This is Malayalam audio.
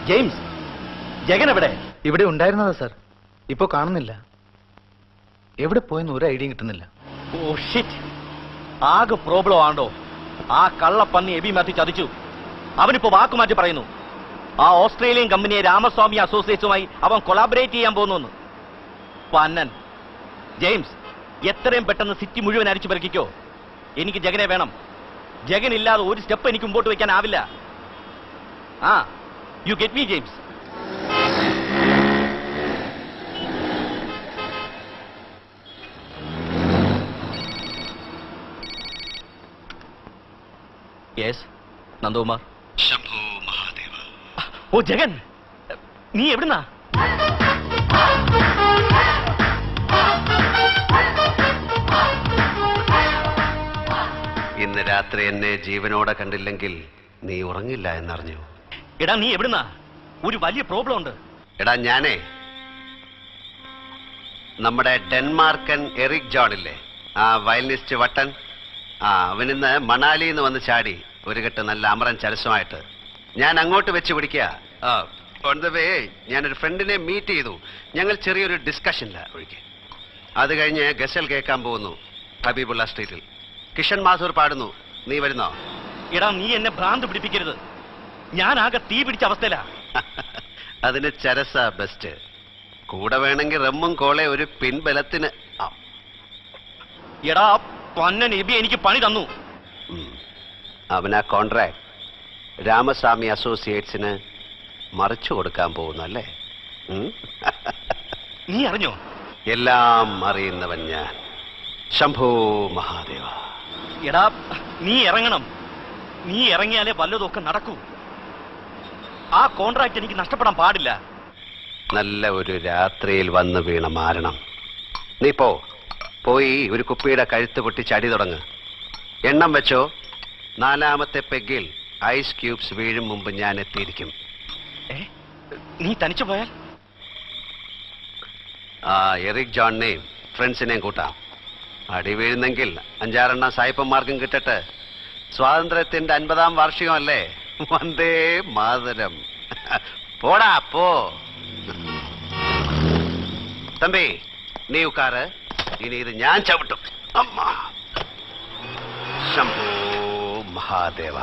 ജെയിംസ്, ജഗൻ എവിടെ? ഇവിടെ ഉണ്ടായിരുന്നതാ സാർ, ഇപ്പൊ കാണുന്നില്ല. എവിടെ പോയെന്ന് ഒരു ഐഡിയ കിട്ടുന്നില്ല. ഓ ഷിറ്റ്, ആകെ പ്രോബ്ലം ആണോ? ആ കള്ളപ്പന്നി എബി മാത്യു ചതിച്ചു. അവനിപ്പോ വാക്കുമാറ്റി പറയുന്നു ആ ഓസ്ട്രേലിയൻ കമ്പനിയെ രാമസ്വാമി അസോസിയേറ്റ്സുമായി അവൻ കൊളാബറേറ്റ് ചെയ്യാൻ പോകുന്നു. പന്നൻ. ജെയിംസ്, എത്രയും പെട്ടെന്ന് സിറ്റി മുഴുവൻ അരിച്ചു പെറുക്കിക്കോ. എനിക്ക് ജഗനെ വേണം. ജഗൻ ഇല്ലാതെ ഒരു സ്റ്റെപ്പ് എനിക്ക് മുമ്പോട്ട് വയ്ക്കാനാവില്ല. ആ, you get me James? Yes, Nandakumar. Shambho Mahadeva. ഓ ജഗൻ, നീ എവിടുന്നാ? ഇന്ന് രാത്രി എന്നെ ജീവനോടെ കണ്ടില്ലെങ്കിൽ നീ ഉറങ്ങില്ല എന്നറിഞ്ഞു. എടാ നീ എവിടുന്നാ? ഒരു വലിയ പ്രോബ്ലം ഉണ്ട്. എടാ ഞാനേ നമ്മുടെ ഡെൻമാർക്കൻ എറിക് ജോൺ ഇല്ലേ, ആ വയലിനിസ്റ്റ് വട്ടൻ, അവനിന്ന് മണാലിയിൽ നിന്ന് വന്ന് ചാടി ഒരു കെട്ട് നല്ല അമറൻ ചരസുമായിട്ട്. ഞാൻ അങ്ങോട്ട് വെച്ച് പിടിക്കുക. ഓൺ ദ വേ ഞാനൊരു ഫ്രണ്ടിനെ മീറ്റ് ചെയ്തു. ഞങ്ങൾ ചെറിയൊരു ഡിസ്കഷനില്ല ഒഴികെ. അത് കഴിഞ്ഞ് ഗസൽ കേൾക്കാൻ പോകുന്നു ഹബീബുള്ള സ്ട്രീറ്റിൽ. കിഷൻ മാഥൂർ പാടുന്നു. നീ വരുന്നോ? എടാ നീ എന്നെ ഭ്രാന്ത് പിടിപ്പിക്കരുത്. ഞാൻ ആകെ തീ പിടിച്ച അവസ്ഥയിലാ. അതിന് ചരസ ബെസ്റ്റ്. കൂടെ വേണമെങ്കിൽ റമ്മും കോളെ ഒരു പിൻബലത്തിന്. എടാ പന്നൻ എബി എനിക്ക് പണി തന്നു. അവനാ കോൺട്രാക്ട് രാമസ്വാമി അസോസിയേറ്റ്സിന് മറിച്ചു കൊടുക്കാൻ പോകുന്നു അല്ലേ? നീ അറിഞ്ഞോ? എല്ലാം അറിയുന്നവൻ ഞാൻ. ശംഭോ മഹാദേവ. എടാ നീ ഇറങ്ങണം. നീ ഇറങ്ങിയാലേ വല്ലതൊക്കെ നടക്കൂ. ആ കോൺട്രാക്ട് എനിക്ക് നഷ്ടപ്പെടാൻ പാടില്ല. നല്ല ഒരു രാത്രിയിൽ വന്ന് വീണ മാരണം. നീ പോയി ഒരു കുപ്പിയുടെ കഴുത്ത് പൊട്ടി ചടി തുടങ്ങ്. എണ്ണം വെച്ചോ, 4ാമത്തെ പെഗ്ഗിൽ ഐസ് ക്യൂബ്സ് വീഴും മുമ്പ് ഞാൻ എത്തിയിരിക്കും. നീ തനിച്ചു പോയാൽ? എറിക് ജോണിനെയും ഫ്രണ്ട്സിനെയും കൂട്ടാം. അടി വീഴുന്നെങ്കിൽ 5-6 സായിപ്പന്മാർക്കും കിട്ടട്ടെ. സ്വാതന്ത്ര്യത്തിന്റെ 50ാം വാർഷികമല്ലേ? വന്ദേ മാതരം. പോടാ പോ. തമ്പി നീ ഉക്കാറ്. ഇനി ഇത് ഞാൻ ചവിട്ടും. അമ്മ. ശംഭോ മഹാദേവ.